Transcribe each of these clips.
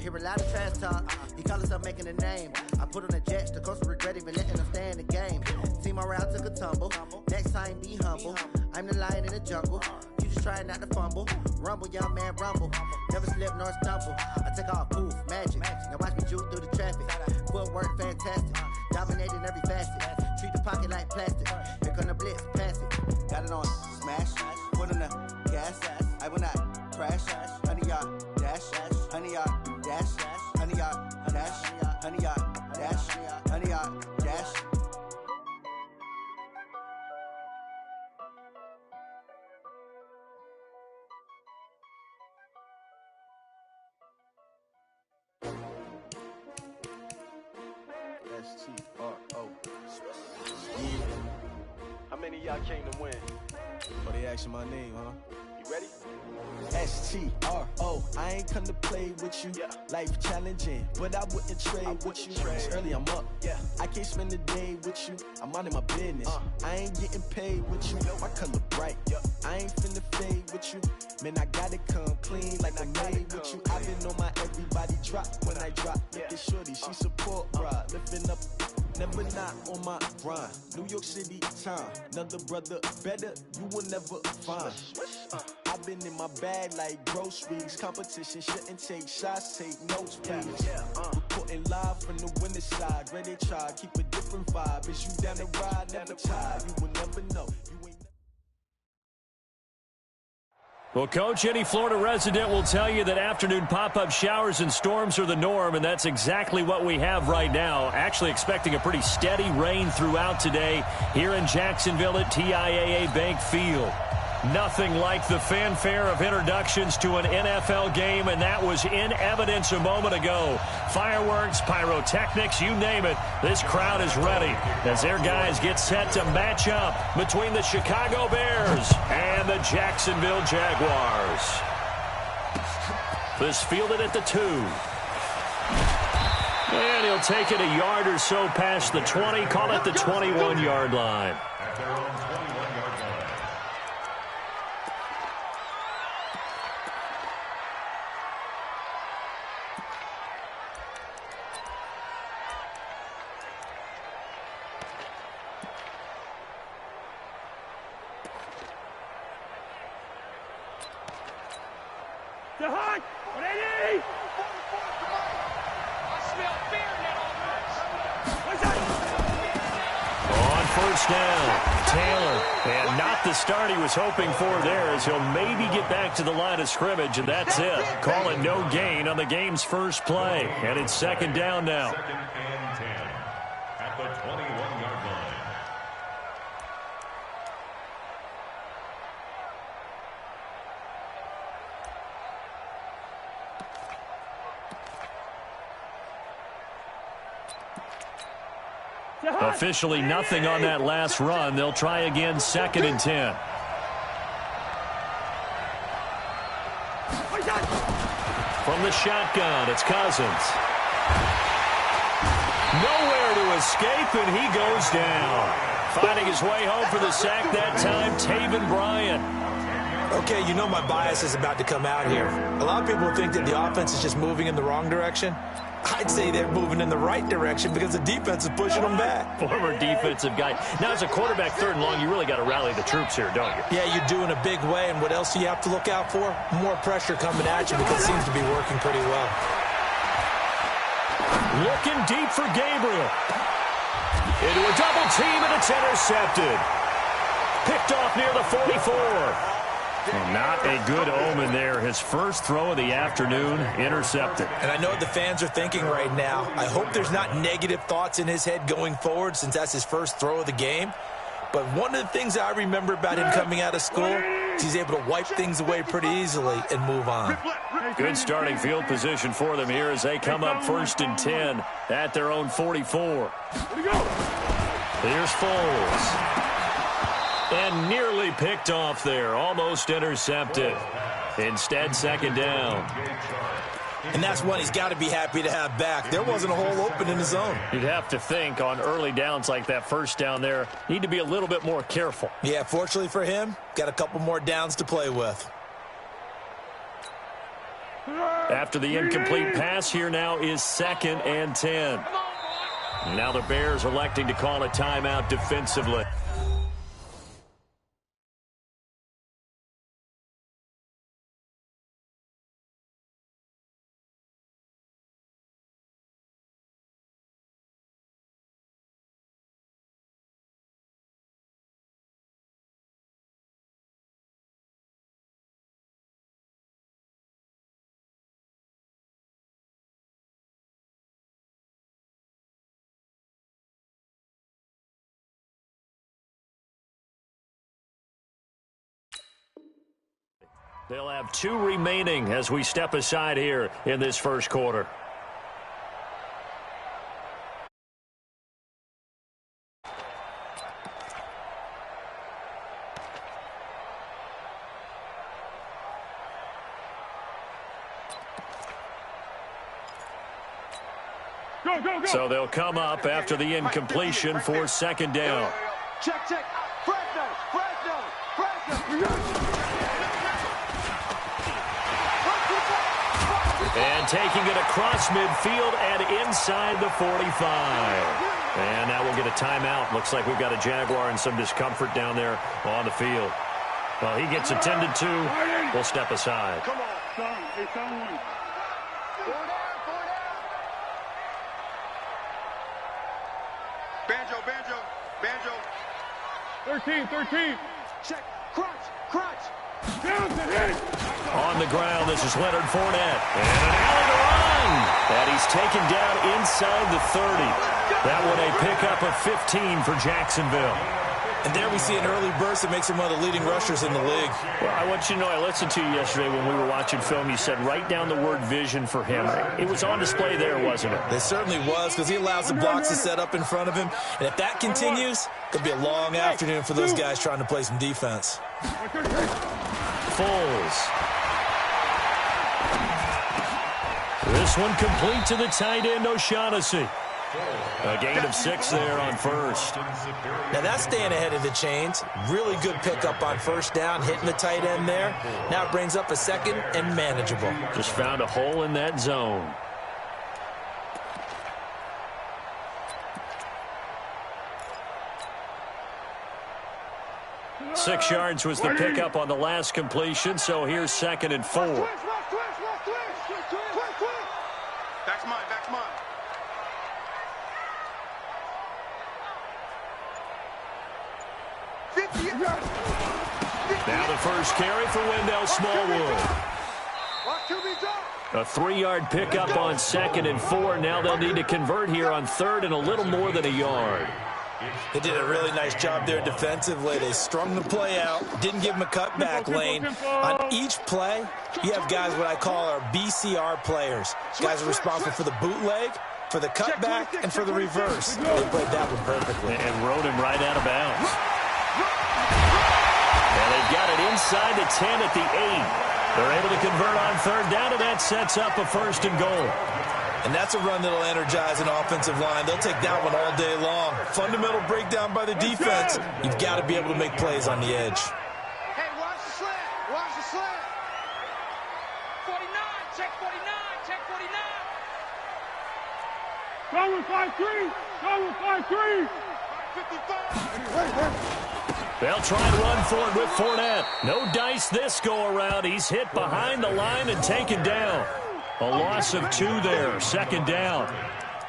hear a lot of trash talk. He call himself making a name. I put on the Jets, the coach regret even letting him stay in the game. See my route took a tumble. Next time be humble. I'm the lion in the jungle. You just trying not to fumble. Rumble, young man, rumble. Never slip nor stumble. I take off, poof, magic. Now watch me juke through the traffic. Footwork fantastic. Dominating every facet. Treat the pocket like plastic. Here come the blitz, pass it. Got it on smash. Put on the gas. I will not crash. 100-yard dash. 100-yard dash. 100-yard dash. 100-yard dash. 100-yard dash. S-T-R-O. How many of y'all came to win? Oh, they asking my name, huh? You ready? S-T-R-O. I ain't come to play with you. Yeah. Life challenging, but I wouldn't trade with you. It's early, I'm up. Yeah. I can't spend the day with you. I'm minding my business. I ain't getting paid with you. My color bright. Yeah. I ain't finna fade with you. Man, I gotta come clean like I made with you. I've been on my everybody drop when I drop. Look at shorty, she support ride. Lifting up, never not on my grind. New York City time. Another brother better, you will never find. I've been in my bag like groceries. Competition shouldn't take shots, take notes, please. Reporting live from the winning side. Ready to try, keep a different vibe. Is you down the ride, never tired. You will never know. Well, Coach, any Florida resident will tell you that afternoon pop-up showers and storms are the norm, and that's exactly what we have right now. Actually expecting a pretty steady rain throughout today here in Jacksonville at TIAA Bank Field. Nothing like the fanfare of introductions to an NFL game, and that was in evidence a moment ago. Fireworks, pyrotechnics, you name it, this crowd is ready as their guys get set to match up between the Chicago Bears and the Jacksonville Jaguars. This fielded at the 2. And he'll take it a yard or so past the 20, call it the 21-yard line. Start he was hoping for there as he'll maybe get back to the line of scrimmage, and that's it. Calling no gain on the game's first play, and it's second down now. Second and 10 at the 21-yard line. Officially nothing on that last run. They'll try again, second and 10. From the shotgun, it's Cousins. Nowhere to escape, and he goes down. Finding his way home for the sack that time, Taven Bryan. Okay, you know my bias is about to come out here. A lot of people think that the offense is just moving in the wrong direction. I'd say they're moving in the right direction because the defense is pushing them back. Former defensive guy. Now, as a quarterback, third and long, you really got to rally the troops here, don't you? Yeah, you do in a big way, and what else do you have to look out for? More pressure coming at you because it seems to be working pretty well. Looking deep for Gabriel. Into a double team, and it's intercepted. Picked off near the 44. Well, not a good omen there. His first throw of the afternoon, intercepted. And I know what the fans are thinking right now. I hope there's not negative thoughts in his head going forward since that's his first throw of the game. But one of the things I remember about him coming out of school is he's able to wipe things away pretty easily and move on. Good starting field position for them here as they come up first and 10 at their own 44. Here's Foles. And nearly picked off there. Almost intercepted. Instead, second down. And that's one he's got to be happy to have back. There wasn't a hole open in the zone. You'd have to think on early downs like that first down there, need to be a little bit more careful. Yeah, fortunately for him, got a couple more downs to play with. After the incomplete pass, here now is 2nd and 10. Now the Bears electing to call a timeout defensively. They'll have 2 remaining as we step aside here in this first quarter. Go, go, go. So they'll come up after the incompletion for 2nd down. Check, check. Fresno, Fresno, Fresno. And taking it across midfield and inside the 45. And now we'll get a timeout. Looks like we've got a Jaguar and some discomfort down there on the field. Well, he gets attended to. We'll step aside. Come on, son. Hey, someone. 4 down, 4 down. Banjo, Banjo, Banjo. 13. Check, crunch, crunch. Down to hit. On the ground, this is Leonard Fournette. And an alley to run. And he's taken down inside the 30. That one a pickup of 15 for Jacksonville. And there we see an early burst that makes him one of the leading rushers in the league. Well, I want you to know, I listened to you yesterday when we were watching film. You said write down the word vision for him. It was on display there, wasn't it? It certainly was, because he allows the blocks to set up in front of him. And if that continues, it'll be a long afternoon for those guys trying to play some defense. Foles. This one complete to the tight end, O'Shaughnessy. A gain of 6 there on first. Now that's staying ahead of the chains. Really good pickup on first down, hitting the tight end there. Now it brings up a 2nd and manageable. Just found a hole in that zone. Six yards was the pickup on the last completion, so here's 2nd and 4. Back's mine, back's mine. Now the first carry for Wendell Smallwood. A 3-yard pickup on 2nd and 4. Now they'll need to convert here on 3rd and a little more than a yard. They did a really nice job there defensively. They strung the play out, didn't give him a cutback lane. On each play, you have guys what I call our BCR players. Guys are responsible for the bootleg, for the cutback, and for the reverse. They played that one perfectly. And rode him right out of bounds. And they've got it inside the 10 at the 8. They're able to convert on 3rd down, and that sets up a 1st and goal. And that's a run that'll energize an offensive line. They'll take that one all day long. Fundamental breakdown by the defense. You've got to be able to make plays on the edge. Hey, watch the slant. Watch the slant. 49. Check 49. Check 49. Go with 5-3. Go with 5-3. 55. They'll try and run for it with Fournette. No dice this go-around. He's hit behind the line and taken down. A loss of 2 there, 2nd down.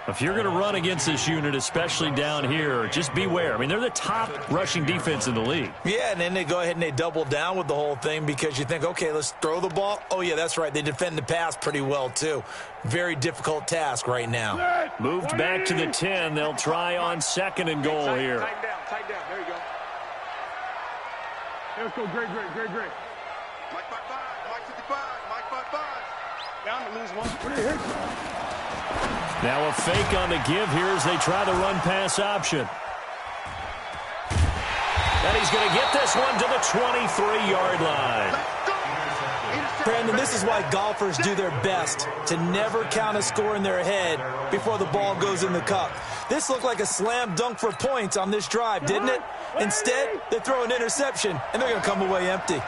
If you're going to run against this unit, especially down here, just beware. I mean, they're the top rushing defense in the league. Yeah, and then they go ahead and they double down with the whole thing because you think, okay, let's throw the ball. Oh, yeah, that's right. They defend the pass pretty well, too. Very difficult task right now. Moved back to the 10. They'll try on 2nd and goal here. Tighten down, tighten down. There you go. Let's go, great. Mike 55, Mike 55, Mike 55. Down to lose 1. Now a fake on the give here as they try the run-pass option. And he's going to get this one to the 23-yard line. Brandon, this is why golfers do their best to never count a score in their head before the ball goes in the cup. This looked like a slam dunk for points on this drive, didn't it? Instead, they throw an interception, and they're going to come away empty.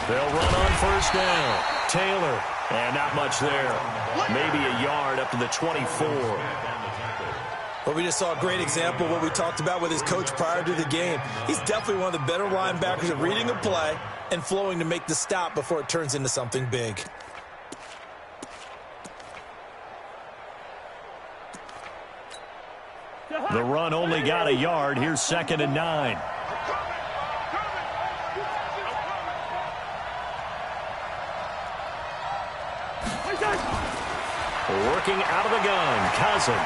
They'll run on 1st down. Taylor. And not much there. Maybe a yard up to the 24. Well, we just saw a great example of what we talked about with his coach prior to the game. He's definitely one of the better linebackers at reading a play and flowing to make the stop before it turns into something big. The run only got a yard. Here's 2nd and 9. Working out of the gun, Cousins.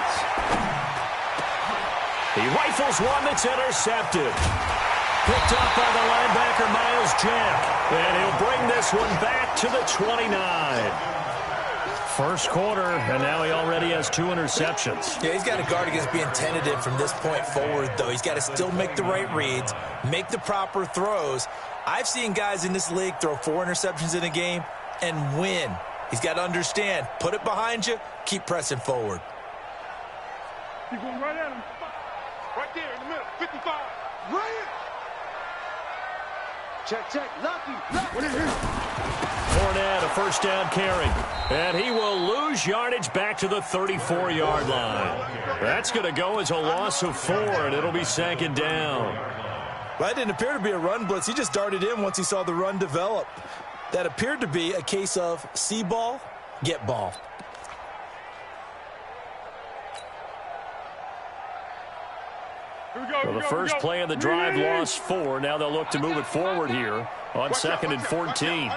He rifles one that's intercepted. Picked up by the linebacker, Miles Jack. And he'll bring this one back to the 29. First quarter, and now he already has 2 interceptions. Yeah, he's got to guard against being tentative from this point forward, though. He's got to still make the right reads, make the proper throws. I've seen guys in this league throw 4 interceptions in a game and win. He's got to understand, put it behind you, keep pressing forward. He's going right at him. Right there in the middle, 55. Right in. Check. Lucky. What is it? Fournette, a first down carry. And he will lose yardage back to the 34-yard line. That's going to go as a loss of 4, and it'll be 2nd down. Well, that didn't appear to be a run blitz. He just darted in once he saw the run develop. That appeared to be a case of see ball, get ball. Well, the first play of the drive lost 4. Now they'll look to move it forward here on 2nd and 14.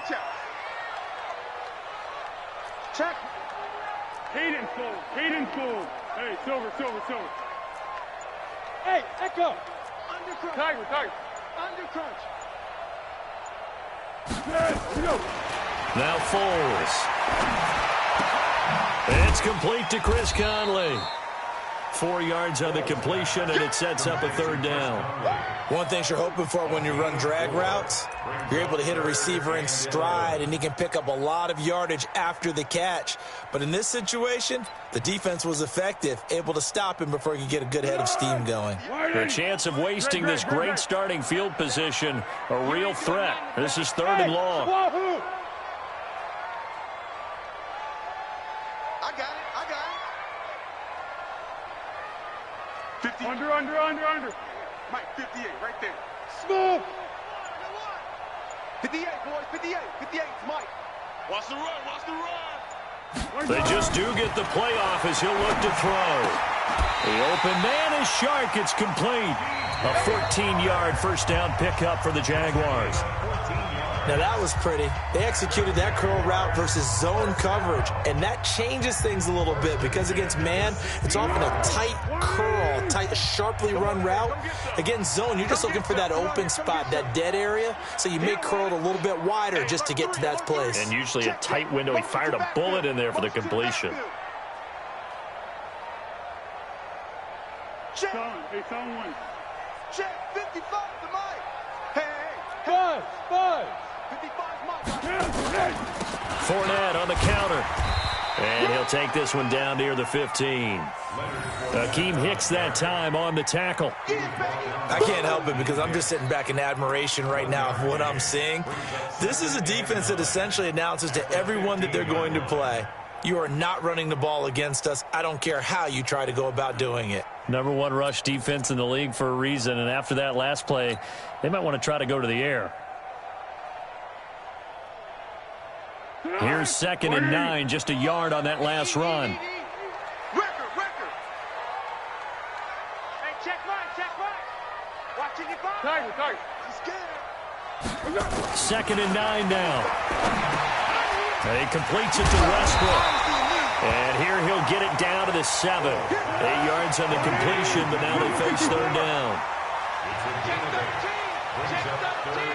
Check. Hayden full. Hey, Silver. Hey, Echo. Under crunch. Tiger. Under crunch. Yes, go. Now Foles. It's complete to Chris Conley. 4 yards on the completion, and it sets up a 3rd down. One thing you're hoping for when you run drag routes, you're able to hit a receiver in stride, and he can pick up a lot of yardage after the catch. But in this situation, the defense was effective, able to stop him before he could get a good head of steam going. The chance of wasting this great starting field position, a real threat. This is 3rd and long. I got it. 50. Under. Mike, 58, right there. Smooth. 58, boys, 58. 58, Mike. Watch the run. They just do get the play off as he'll look to throw. The open man is Shark. It's complete. A 14-yard first down pickup for the Jaguars. Now that was pretty. They executed that curl route versus zone coverage, and that changes things a little bit because against man, it's often a tight curl, tight, sharply run route. Against zone, you're just looking for that open spot, that dead area, so you may curl it a little bit wider just to get to that place. And usually a tight window. He fired a bullet in there for the completion. Check. Hey, someone. Check, 55 to Mike. Hey. Buzz. 55 Mike. Fournette on the counter. And he'll take this one down near the 15. Akeem Hicks that time on the tackle. I can't help it because I'm just sitting back in admiration right now of what I'm seeing. This is a defense that essentially announces to everyone that they're going to play, you are not running the ball against us. I don't care how you try to go about doing it. Number 1 rush defense in the league for a reason. And after that last play, they might want to try to go to the air. Here's 2nd and 9, just a yard on that last run. Record. Hey, check right. Watching it by. Tiger. He's scared. 2nd and 9 now. He completes it to Westbrook. And here he'll get it down to the 7. 8 yards on the completion, but now they face 3rd down. Check 13.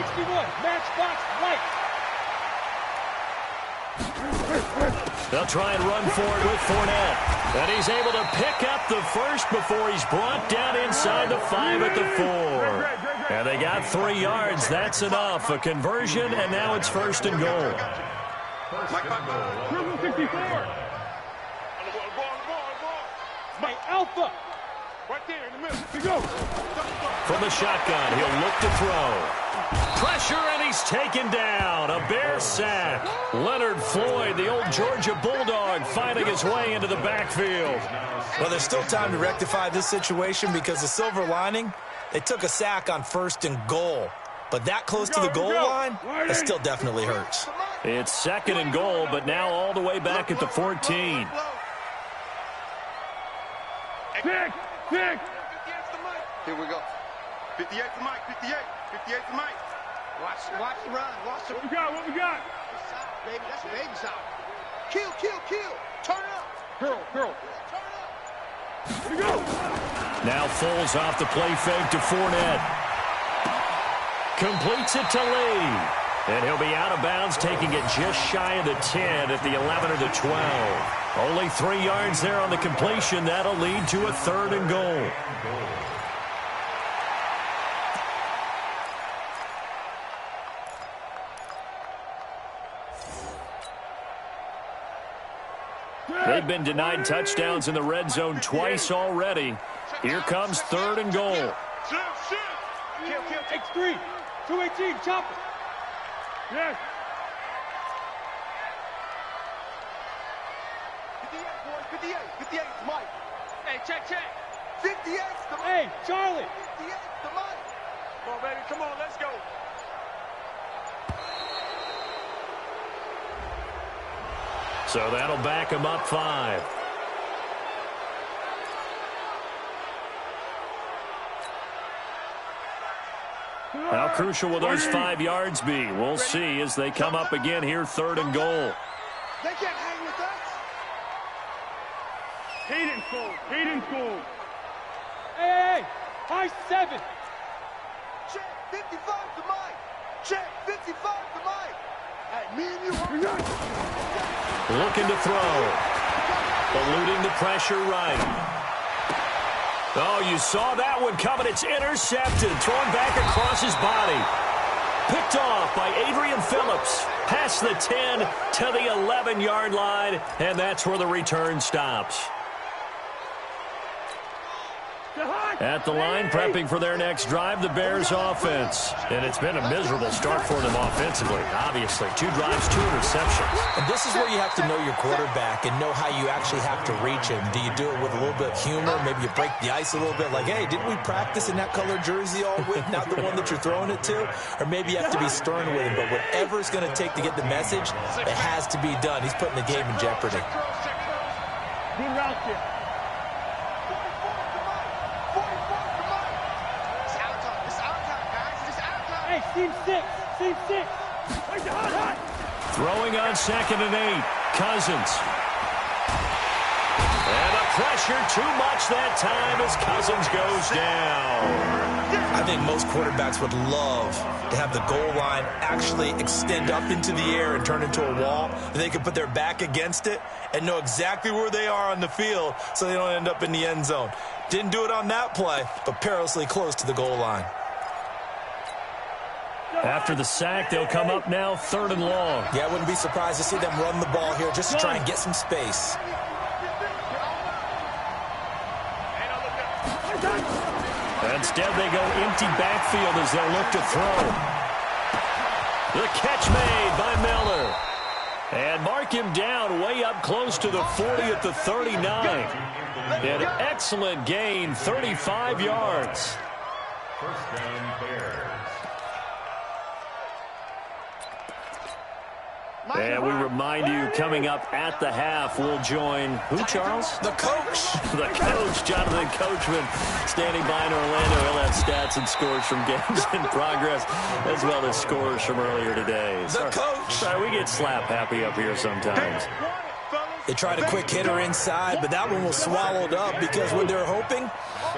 61. Matchbox right. They'll try and run for it with Fournette. And he's able to pick up the first before he's brought down inside the 5 at the 4. And they got 3 yards. That's enough. A conversion, and now it's 1st and goal. Triple 64. Mike Alpha. right there in the middle. We go. From the shotgun, he'll look to throw. Pressure, and he's taken down. A Bear sack. Leonard Floyd, the old Georgia Bulldog, finding his way into the backfield. Well, there's still time to rectify this situation because the silver lining, they took a sack on 1st and goal. But that close to the goal line, that still definitely hurts. It's 2nd and goal, but now all the way back at the 14. Pick! Here we go. 58 to Mike, 58. 58 to Mike. Watch the run. Watch the... What we got? Baby, that's a baby sound. Kill. Turn up. Girl. Turn up. Here we go. Now Foles off the play fake to Fournette. Completes it to Lee. And he'll be out of bounds, taking it just shy of the 10 at the 11 or the 12. Only 3 yards there on the completion. That'll lead to a 3rd and goal. They've been denied touchdowns in the red zone twice already. Here comes 3rd and goal. Kill. X3. 218. Chop it. Yes. 58, 58 to Mike. Hey, check. 58 to Mike. Hey, Charlie. 58 to Mike. Come on, baby. Come on, let's go. So that'll back him up 5. How crucial will those 5 yards be? We'll see as they come up again here, 3rd and goal. They can't hang with us. Hayden Cole. Hey. High 7. Check 55 to Mike. Check 55 to Mike. Hey, me and you. Looking to throw. Eluding the pressure right. Oh, you saw that one coming. It's intercepted. Thrown back across his body. Picked off by Adrian Phillips. Past the 10 to the 11-yard line. And that's where the return stops. At the line, prepping for their next drive, the Bears offense. And it's been a miserable start for them offensively, obviously. 2 drives, 2 interceptions. And this is where you have to know your quarterback and know how you actually have to reach him. Do you do it with a little bit of humor? Maybe you break the ice a little bit, like, hey, didn't we practice in that colored jersey all week, not the one that you're throwing it to? Or maybe you have to be stern with him. But whatever it's going to take to get the message, it has to be done. He's putting the game in jeopardy. Good route there. Hey, Team 6. Throwing on 2nd and 8. Cousins. And a pressure too much that time as Cousins goes down. I think most quarterbacks would love to have the goal line actually extend up into the air and turn into a wall. They can put their back against it and know exactly where they are on the field so they don't end up in the end zone. Didn't do it on that play, but perilously close to the goal line. After the sack, they'll come up now 3rd and long. Yeah, I wouldn't be surprised to see them run the ball here just to try and get some space. Instead, they go empty backfield as they'll look to throw. The catch made by Miller. And mark him down way up close to the 40 at the 39. An excellent gain, 35 yards. First down, Bears. And we remind you, coming up at the half, we'll join who, Charles? The coach. The coach, Jonathan Coachman, standing by in Orlando. He'll have stats and scores from games in progress, as well as scores from earlier today. The coach. Sorry, we get slap happy up here sometimes. They tried a quick hitter inside, but that one was swallowed up because what they're hoping,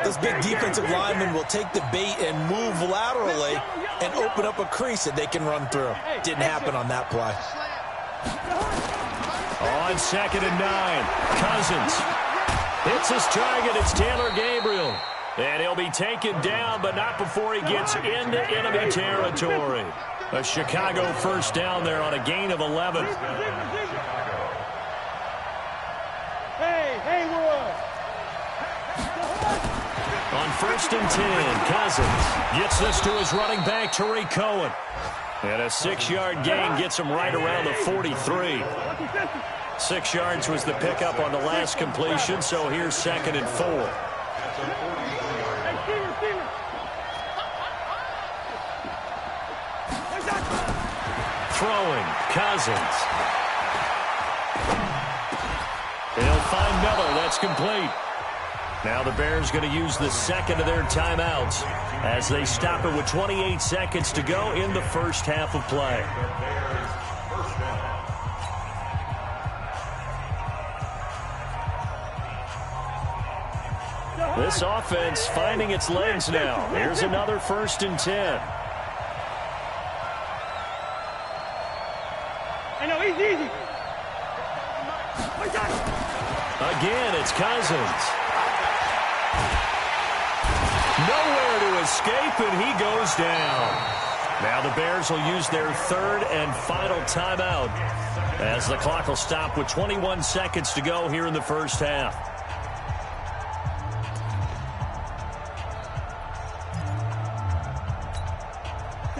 those big defensive linemen will take the bait and move laterally and open up a crease that they can run through. Didn't happen on that play. On 2nd and 9, Cousins hits his target. It's Taylor Gabriel. And he'll be taken down, but not before he gets into enemy territory. A Chicago first down there on a gain of 11. Hey, Haywood. On 1st and 10. Cousins gets this to his running back, Tariq Cohen. And a 6-yard gain gets him right around the 43. 6 yards was the pickup on the last completion, so here's 2nd and 4. Throwing, Cousins. He'll find Miller. That's complete. Now the Bears going to use the second of their timeouts as they stop it with 28 seconds to go in the first half of play. This offense finding its legs now. Here's another 1st and 10. I know, easy. Again, it's Cousins. Nowhere to escape, and he goes down. Now the Bears will use their 3rd and final timeout as the clock will stop with 21 seconds to go here in the first half.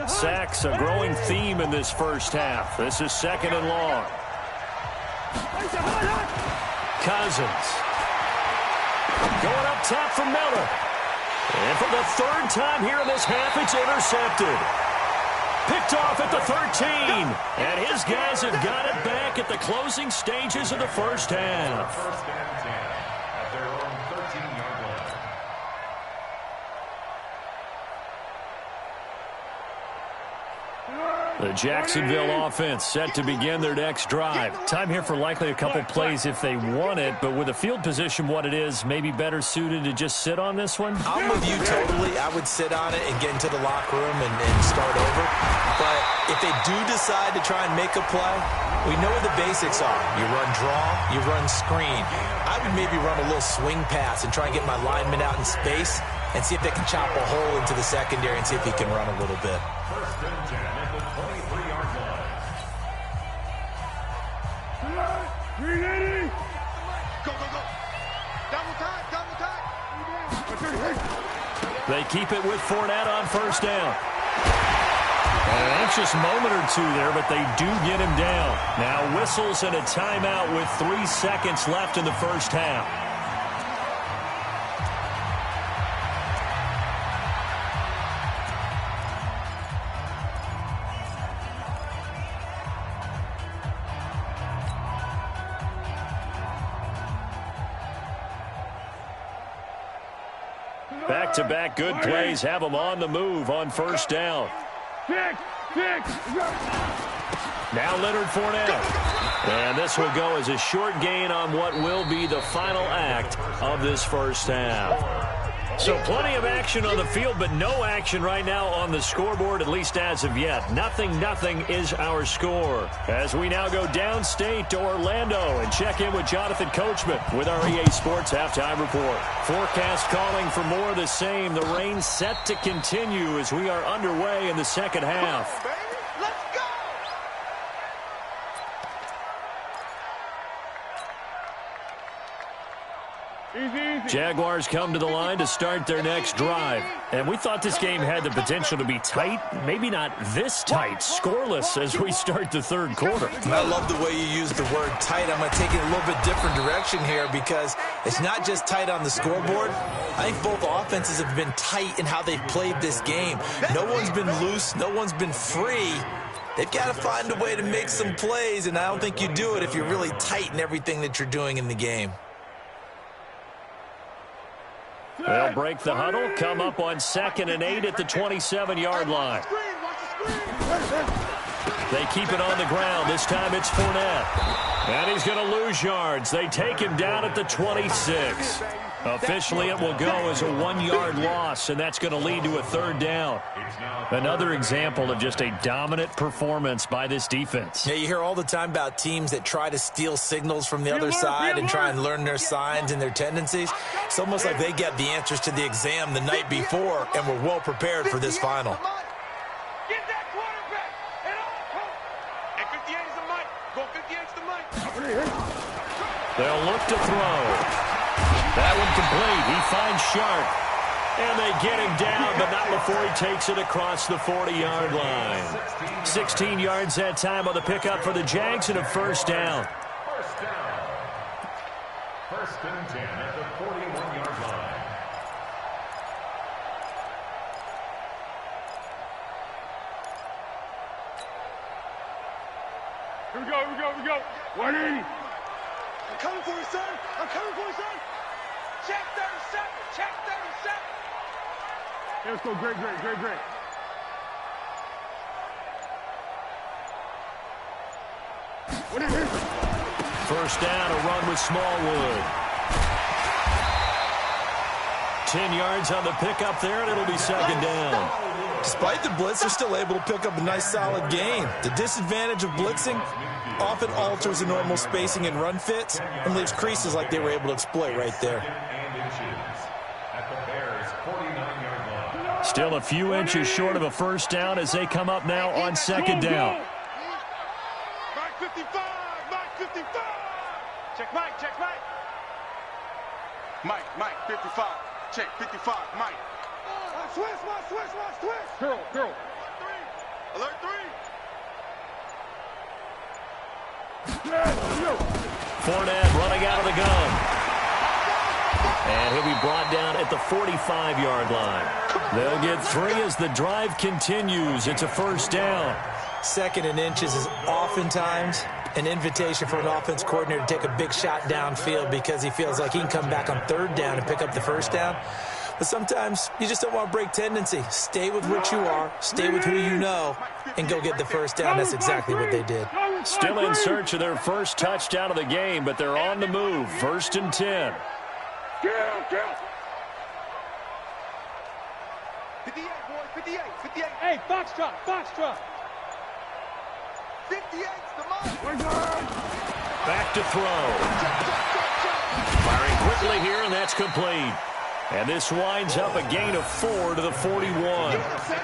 Sacks, a growing theme in this first half. This is 2nd and long. Cousins. Going up top for Miller. And for the 3rd time here in this half, it's intercepted. Picked off at the 13. And his guys have got it back at the closing stages of the first half. 1st and 10 at their own 13-yard line. The Jacksonville offense set to begin their next drive. Time here for likely a couple plays if they want it, but with the field position what it is, maybe better suited to just sit on this one? I'm with you totally. I would sit on it and get into the locker room and start over. But if they do decide to try and make a play, we know what the basics are. You run draw, you run screen. I would maybe run a little swing pass and try and get my lineman out in space and see if they can chop a hole into the secondary and see if he can run a little bit. 1st and 10 at the 23-yard line. Go. Double time. They keep it with Fournette on 1st down. An anxious moment or two there, but they do get him down. Now whistles and a timeout with 3 seconds left in the first half. Back-to-back good plays have them on the move on 1st down. Now Leonard Fournette. And this will go as a short gain on what will be the final act of this first half. So plenty of action on the field, but no action right now on the scoreboard, at least as of yet. 0-0 is our score. As we now go downstate to Orlando and check in with Jonathan Coachman with our EA Sports Halftime Report. Forecast calling for more of the same. The rain set to continue as we are underway in the second half. Jaguars come to the line to start their next drive. And we thought this game had the potential to be tight, maybe not this tight, scoreless as we start the 3rd quarter. I love the way you use the word tight. I'm going to take it a little bit different direction here because it's not just tight on the scoreboard. I think both offenses have been tight in how they've played this game. No one's been loose. No one's been free. They've got to find a way to make some plays, and I don't think you do it if you're really tight in everything that you're doing in the game. They'll break the huddle, come up on 2nd and 8 at the 27-yard line. They keep it on the ground. This time it's Fournette. And he's going to lose yards. They take him down at the 26. Officially, it will go as a 1-yard loss, and that's going to lead to a 3rd down. Another example of just a dominant performance by this defense. Yeah, you hear all the time about teams that try to steal signals from the other side and try and learn their signs and their tendencies. It's almost like they get the answers to the exam the night before and were well prepared for this final. Get that quarterback and all. And 58 is the mic. Go 58 is the mic. They'll look to throw. That one complete. He finds Sharp. And they get him down, but not before he takes it across the 40-yard line. 16 yards that time on the pickup for the Jags and a first down. First down. First and 10 at the 41-yard line. Here we go, here we go, here we go. 180. I'm coming for you, son. I'm coming for you, son. Check 37. Check 37. Let's go. Great. What is it? First down, a run with Smallwood. 10 yards on the pickup there, and it'll be second down. Despite the blitz, they're still able to pick up a nice, solid gain. The disadvantage of blitzing often alters the normal spacing and run fits and leaves creases like they were able to exploit right there. Still a few inches short of a first down as they come up now on second down. Mike 55. Mike 55. Check Mike. Check Mike. Mike 55. Check 55. Mike. Switch. Girl. Alert 3. Fournette running out of the gun. And he'll be brought down at the 45-yard line. They'll get 3 as the drive continues. It's a first down. Second and inches is oftentimes an invitation for an offense coordinator to take a big shot downfield because he feels like he can come back on third down and pick up the first down. But sometimes you just don't want to break tendency. Stay with what you are, stay with who you know, and go get the first down. That's exactly what they did. Still in search of their first touchdown of the game, but they're on the move. First and 10. 58, boys. 58. Hey, Foxtrot. 58's the mark. Back to throw. Firing quickly here, and that's complete. And this winds up a gain of 4 to the 41.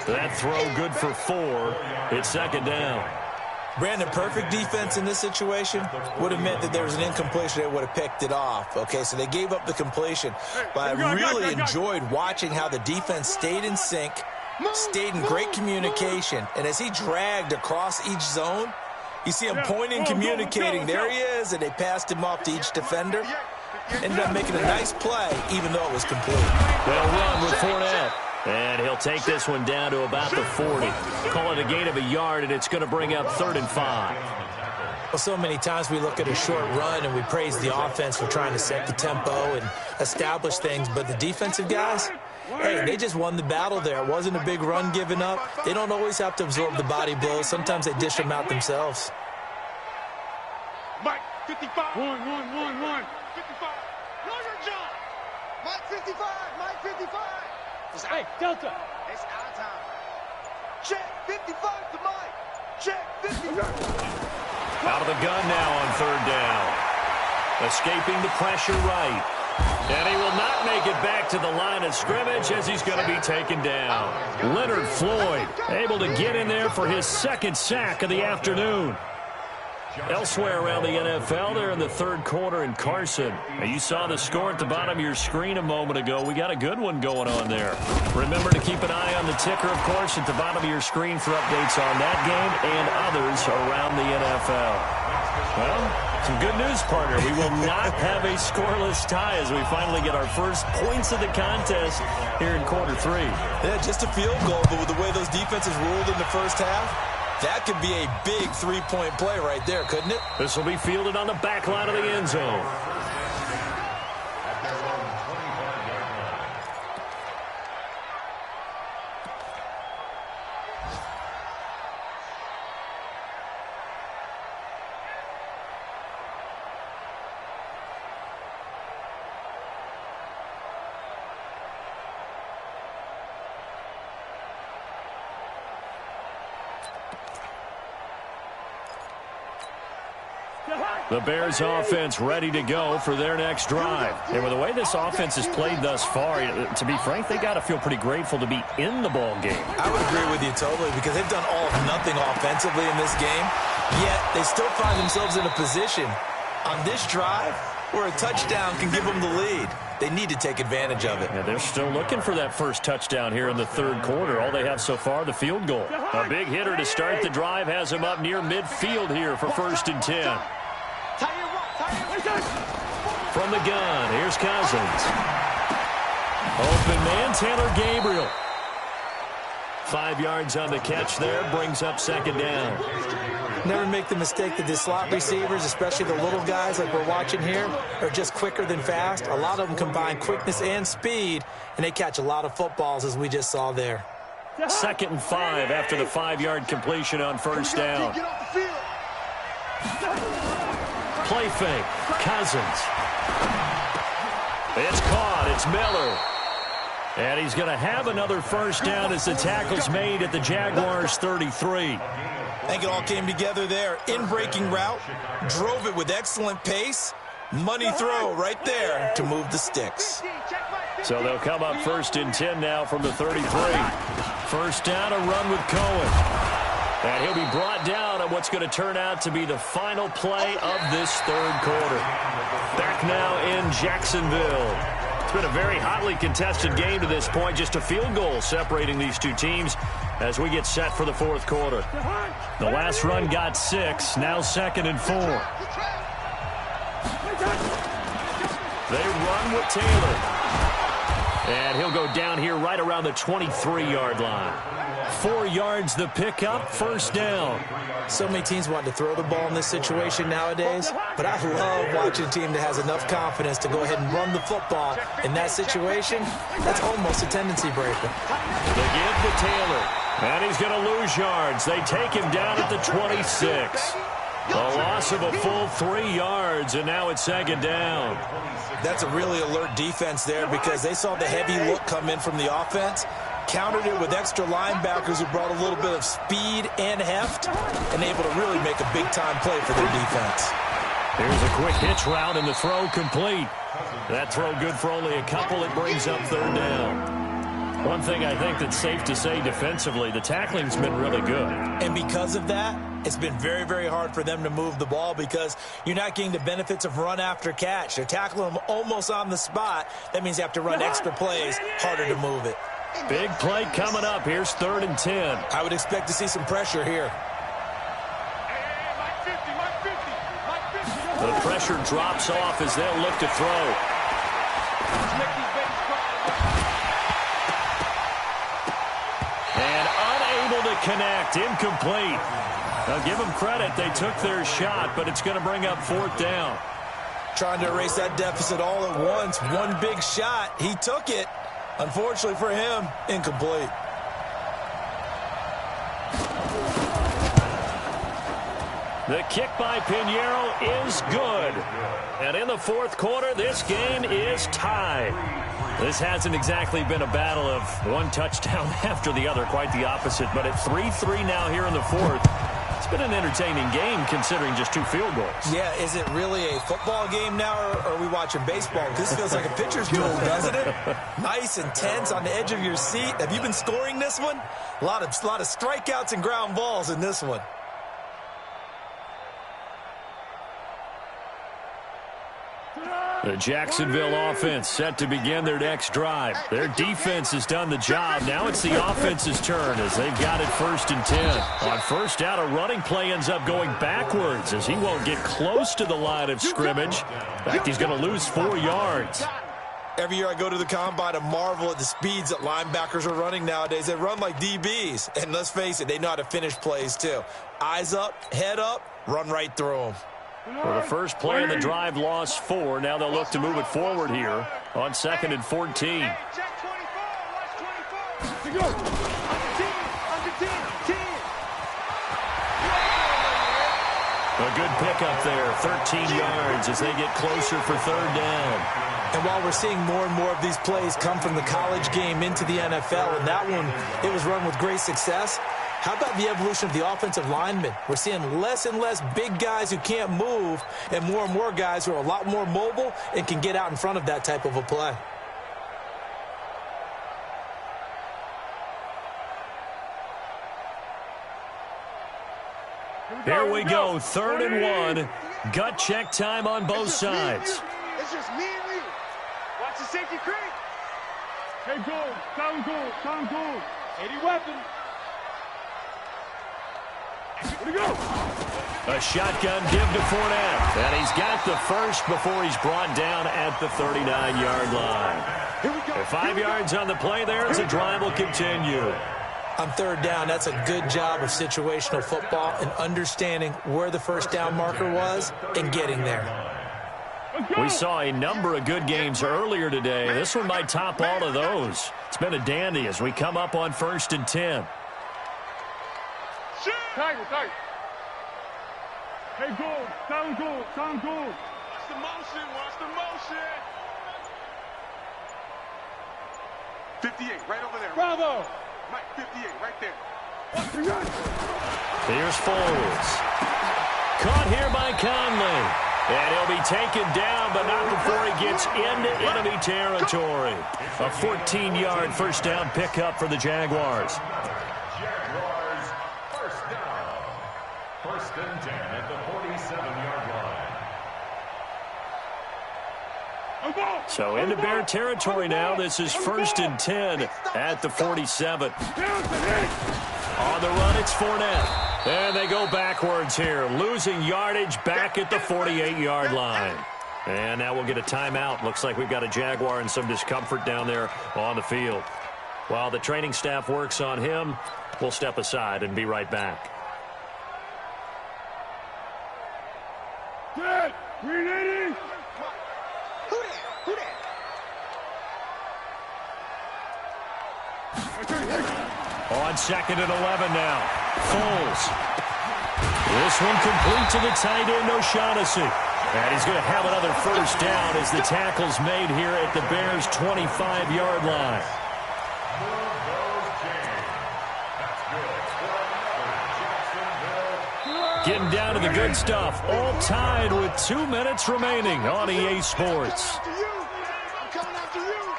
That throw good for 4. It's second down. Brandon, perfect defense in this situation would have meant that there was an incompletion that would have picked it off. Okay, so they gave up the completion. But I really enjoyed watching how the defense stayed in sync, stayed in great communication. And as he dragged across each zone, you see him pointing, communicating. There he is, and they passed him off to each defender. Ended up making a nice play, even though it was complete. They'll run with Fournette. And he'll take this one down to about the 40. Call it a gain of a yard, and it's going to bring up 3rd and 5. Well, so many times we look at a short run and we praise the offense for trying to set the tempo and establish things. But the defensive guys, hey, they just won the battle there. It wasn't a big run given up. They don't always have to absorb the body blows. Sometimes they dish them out themselves. Mike 55. 1. 55. Lawyer John. Mike 55. Mike 55. Hey, Delta. It's our time. Check 55 to Mike. Check 55. Out of the gun now on 3rd down. Escaping the pressure right. And he will not make it back to the line of scrimmage as he's going to be taken down. Leonard Floyd able to get in there for his 2nd sack of the afternoon. Elsewhere around the NFL, they're in the 3rd quarter in Carson. And you saw the score at the bottom of your screen a moment ago. We got a good one going on there. Remember to keep an eye on the ticker, of course, at the bottom of your screen for updates on that game and others around the NFL. Well, some good news, partner. We will not have a scoreless tie as we finally get our first points of the contest here in quarter 3. Yeah, just a field goal, but with the way those defenses ruled in the first half, that could be a big 3-point play right there, couldn't it? This will be fielded on the back line of the end zone. The Bears offense ready to go for their next drive. And with the way this offense has played thus far, to be frank, they got to feel pretty grateful to be in the ball game. I would agree with you totally because they've done all of nothing offensively in this game, yet they still find themselves in a position on this drive where a touchdown can give them the lead. They need to take advantage of it. Yeah, they're still looking for that first touchdown here in the third quarter. All they have so far, the field goal. A big hitter to start the drive has him up near midfield here for 1st and 10. From the gun, here's Cousins. Open man, Taylor Gabriel. 5 yards on the catch there, brings up 2nd down. Never make the mistake that the slot receivers, especially the little guys like we're watching here, are just quicker than fast. A lot of them combine quickness and speed, and they catch a lot of footballs, as we just saw there. 2nd and 5 after the 5-yard completion on 1st down. Play fake, Cousins. It's caught, it's Miller. And he's going to have another 1st down as the tackle's made at the Jaguars' 33. I think it all came together there. In-breaking route, drove it with excellent pace. Money throw right there to move the sticks. So they'll come up 1st and 10 now from the 33. 1st down, a run with Cohen. And he'll be brought down on what's going to turn out to be the final play of this third quarter. Back now in Jacksonville. It's been a very hotly contested game to this point. Just a field goal separating these two teams as we get set for the fourth quarter. The last run got 6. Now 2nd and 4. They run with Taylor. And he'll go down here right around the 23-yard line. 4 yards the pickup, 1st down. So many teams want to throw the ball in this situation nowadays, but I love watching a team that has enough confidence to go ahead and run the football. In that situation, that's almost a tendency breaker. They give to Taylor, and he's going to lose yards. They take him down at the 26. A loss of a full 3 yards, and now it's 2nd down. That's a really alert defense there because they saw the heavy look come in from the offense, countered it with extra linebackers who brought a little bit of speed and heft, and able to really make a big-time play for their defense. Here's a quick hitch route, and the throw complete. That throw good for only a couple. It brings up 3rd down. One thing I think that's safe to say defensively, the tackling's been really good. And because of that, it's been very, very hard for them to move the ball because you're not getting the benefits of run after catch. They're tackling them almost on the spot. That means they have to run extra plays, harder to move it. Big play coming up. Here's 3rd and 10. I would expect to see some pressure here. The pressure drops off as they'll look to throw. And unable to connect. Incomplete. Now give them credit. They took their shot, but it's going to bring up 4th down. Trying to erase that deficit all at once. One big shot. He took it. Unfortunately for him, incomplete. The kick by Pinheiro is good. And in the fourth quarter, this game is tied. This hasn't exactly been a battle of one touchdown after the other, quite the opposite. But at 3-3 now here in the fourth, it's been an entertaining game considering just 2 field goals. Yeah, is it really a football game now, or are we watching baseball? This feels like a pitcher's duel, doesn't it? Nice and tense on the edge of your seat. Have you been scoring this one? A lot of strikeouts and ground balls in this one. The Jacksonville offense set to begin their next drive. Their defense has done the job. Now it's the offense's turn as they've got it 1st and 10. On 1st down, a running play ends up going backwards as he won't get close to the line of scrimmage. In fact, he's going to lose 4 yards. Every year I go to the combine and marvel at the speeds that linebackers are running nowadays. They run like DBs. And let's face it, they know how to finish plays too. Eyes up, head up, run right through them. For the first play of the drive, lost 4. Now they'll look to move it forward here on 2nd and 14. A good pickup there, 13 yards as they get closer for 3rd down. And while we're seeing more and more of these plays come from the college game into the NFL, and that one, it was run with great success, how about the evolution of the offensive linemen? We're seeing less and less big guys who can't move and more guys who are a lot more mobile and can get out in front of that type of a play. Here we go, 3rd and 1. Gut check time on both sides. It's just me and you. Watch the safety creep. Hey, goal. Sound goal. Sound goal. 80 weapon. Where'd he go? A shotgun give to Fournette. And he's got the first before he's brought down at the 39-yard line. Here we go. 5 yards on the play there as the drive will continue. On third down, that's a good job of situational football and understanding where the first down marker was and getting there. We saw a number of good games earlier today. This one might top all of those. It's been a dandy as we come up on 1st and 10. Tiger. Hey, goal. Sound goal. Sound goal. Watch the motion. Watch the motion. 58, right over there. Bravo. Mike, 58, right there. Here's Foles. Caught here by Conley. And he'll be taken down, but not before he gets into enemy territory. A 14-yard first down pickup for the Jaguars. Jaguars, first down. 1st and 10 at the 47-yard line. So into Bear territory now. This is 1st and 10 at the 47. On the run, it's Fournette. And they go backwards here, losing yardage back at the 48-yard line. And now we'll get a timeout. Looks like we've got a Jaguar in some discomfort down there on the field. While the training staff works on him, we'll step aside and be right back. Dad, 380. Who that? On 2nd and 11 now. Foles. This one complete to the tight end, O'Shaughnessy. And he's going to have another first down as the tackle's made here at the Bears' 25-yard line. Getting down to the good stuff. All tied with 2 minutes remaining on EA Sports. I'm coming after you.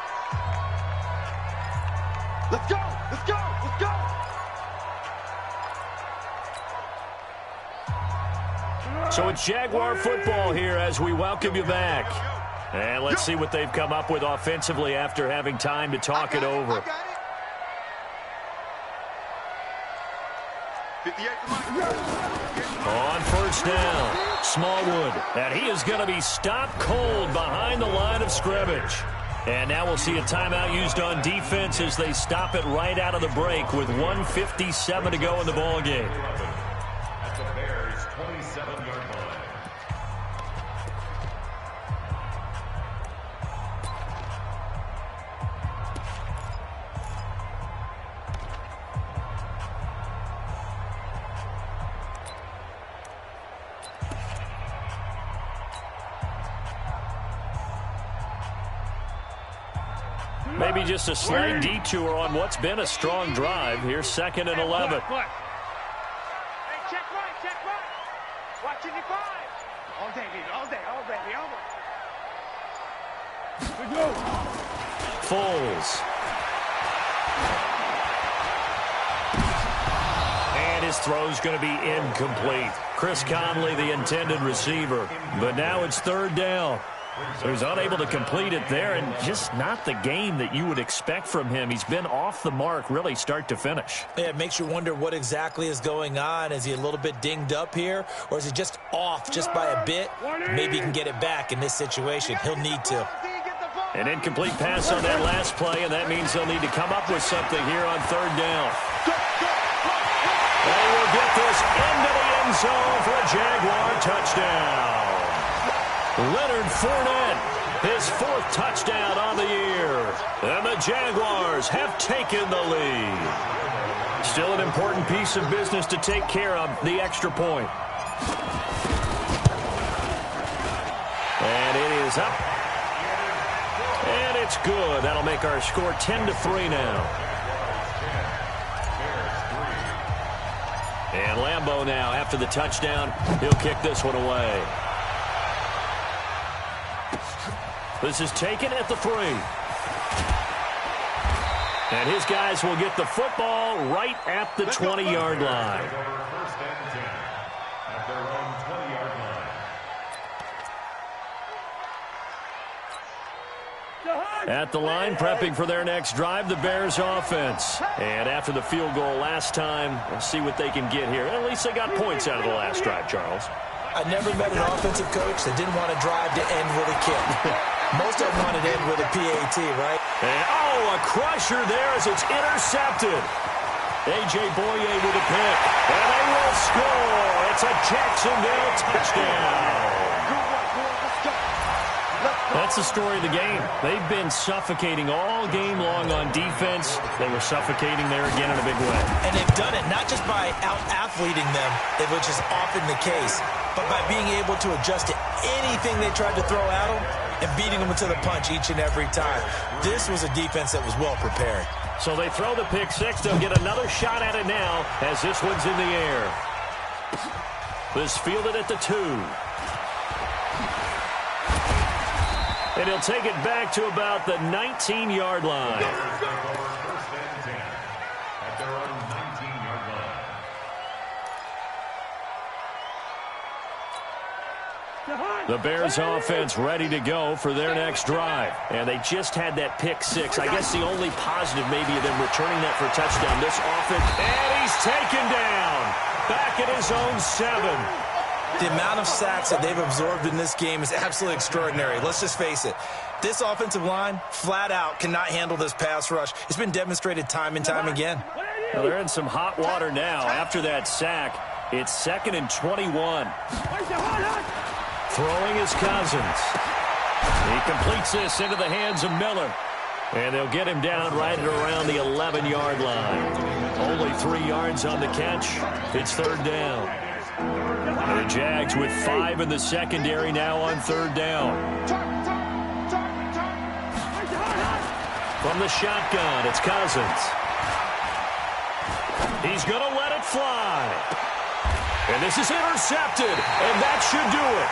Let's go. So it's Jaguar football here as we welcome you back. And let's see what they've come up with offensively after having time to talk it over. On first down, Smallwood. And he is going to be stopped cold behind the line of scrimmage. And now we'll see a timeout used on defense as they stop it right out of the break with 1:57 to go in the ballgame. At the Bears' 27-yard line. Maybe just a slight detour on what's been a strong drive. Here's 2nd and 11. Hey, check right. Watch 55. All day, baby, all day. We go. Foles. And his throw's going to be incomplete. Chris Conley, the intended receiver. But now it's 3rd down. So he's unable to complete it there, and just not the game that you would expect from him. He's been off the mark really start to finish. Yeah, it makes you wonder what exactly is going on. Is he a little bit dinged up here, or is he just off just by a bit? Maybe he can get it back in this situation. He'll need to. An incomplete pass on that last play, and that means they'll need to come up with something here on 3rd down. They will get this into the end zone for a Jaguar touchdown. Leonard Fournette, his 4th touchdown on the year. And the Jaguars have taken the lead. Still an important piece of business to take care of, the extra point. And it is up. And it's good. That'll make our score 10-3 now. And Lambeau now, after the touchdown, he'll kick this one away. This is taken at the 3. And his guys will get the football right at the 20-yard line. First and 10 at their own 20-yard line. At the line, prepping for their next drive, the Bears offense. And after the field goal last time, we'll see what they can get here. At least they got points out of the last drive, Charles. I never met an offensive coach that didn't want to drive to end with a kick. Most of them wanted to end with a PAT, right? And, a crusher there as it's intercepted. A.J. Boye with a pick. And they will score. It's a Jacksonville touchdown. That's the story of the game. They've been suffocating all game long on defense. They were suffocating there again in a big way. And they've done it not just by out-athleting them, which is often the case, but by being able to adjust to anything they tried to throw at them and beating them to the punch each and every time. This was a defense that was well prepared. So they throw the pick six. They'll get another shot at it now as this one's in the air. This fielded at the 2. And he'll take it back to about the 19-yard line. First and 10 at their own 19-yard line. The Bears offense ready to go for their next drive. And they just had that pick six. I guess the only positive maybe of them returning that for a touchdown. This offense, and he's taken down. Back at his own 7. The amount of sacks that they've absorbed in this game is absolutely extraordinary. Let's just face it. This offensive line, flat out, cannot handle this pass rush. It's been demonstrated time and time again. Well, they're in some hot water now. After that sack, it's 2nd and 21. Throwing is Cousins. He completes this into the hands of Miller. And they'll get him down right at around the 11-yard line. Only 3 yards on the catch. It's 3rd down. The Jags with 5 in the secondary now on 3rd down. From the shotgun, it's Cousins. He's going to let it fly. And this is intercepted, and that should do it.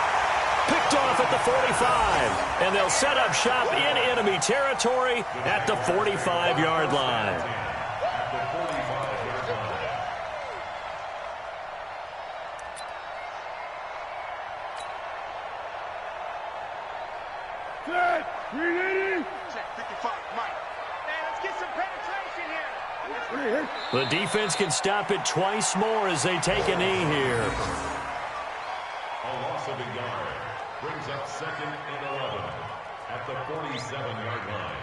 Picked off at the 45, and they'll set up shop in enemy territory at the 45-yard line. The defense can stop it twice more as they take a knee here. A loss of a yard brings up 2nd and 11 at the 47-yard line.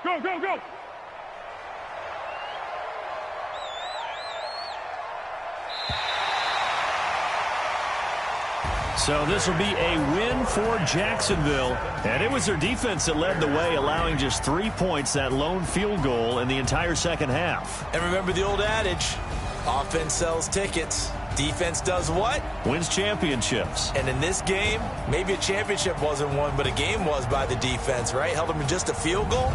Go, go, go! So this will be a win for Jacksonville. And it was their defense that led the way, allowing just 3 points, that lone field goal in the entire second half. And remember the old adage, offense sells tickets. Defense does what? Wins championships. And in this game, maybe a championship wasn't won, but a game was by the defense, right? Held them to just a field goal.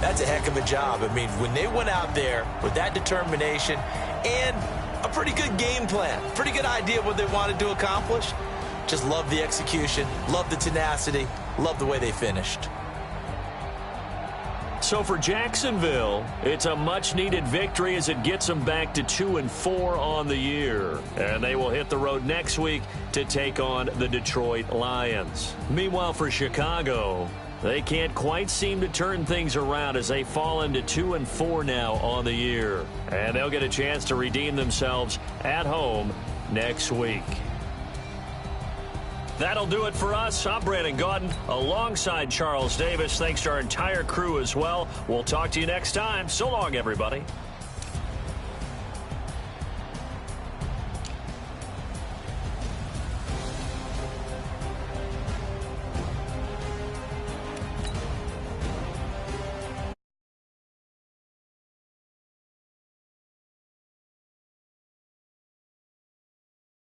That's a heck of a job. I mean, when they went out there with that determination and a pretty good game plan, pretty good idea of what they wanted to accomplish, just love the execution, love the tenacity, love the way they finished. So for Jacksonville, it's a much-needed victory as it gets them back to 2-4 on the year. And they will hit the road next week to take on the Detroit Lions. Meanwhile, for Chicago, they can't quite seem to turn things around as they fall into 2-4 now on the year. And they'll get a chance to redeem themselves at home next week. That'll do it for us. I'm Brandon Gaudin alongside Charles Davis. Thanks to our entire crew as well. We'll talk to you next time. So long, everybody.